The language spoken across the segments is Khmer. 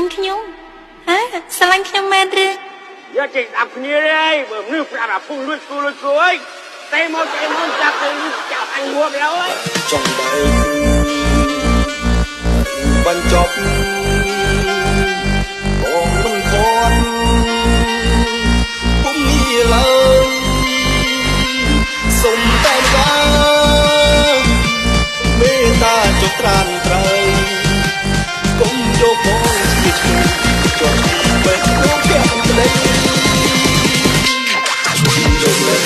ញ់ខ្ញុំហ៎ស្រឡាញ់ខ្ញុំមែនឬយកចេញដាក់គ្នាទេបើមនុស្សប្រាប់អាពូលួចគូអើយតែមកចាប់ទៅចាប់អញងួបแล้วអើយចង់បើបញ្ចប់បងមិនគាត់ពុំមានឡើយសុំតែថាមេត្តាចុះត្រានត្រូវកុំយកបងជាឈ្មោះចង់បែកលោកគេក្ដីជួយយកលេ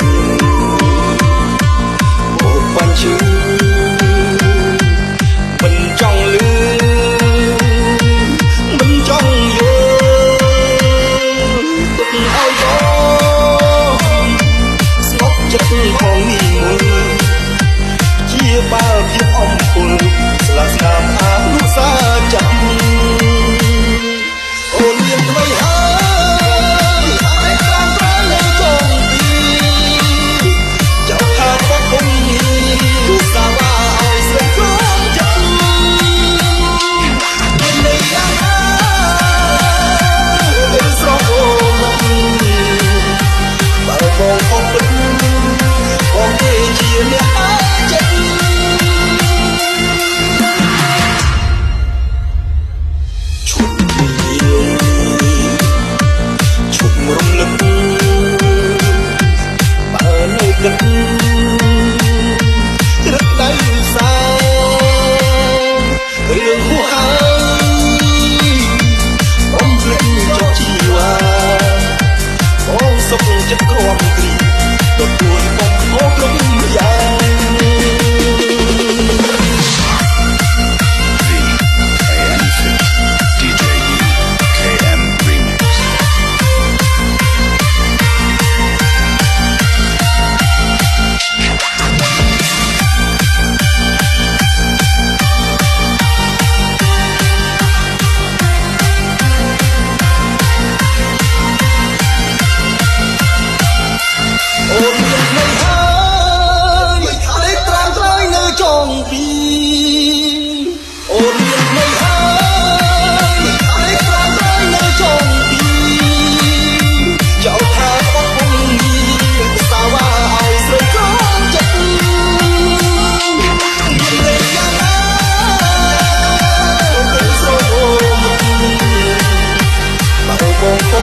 អូបញ្ជូមិនចង់លឺមិនចង់យល់ទុកឲ្យបងស្ងប់ចិត្តផងនេះមួយជាបាល់ភាពអំពើស្លាប់ស្នាមអានុសាចាំអូនមានថ្មី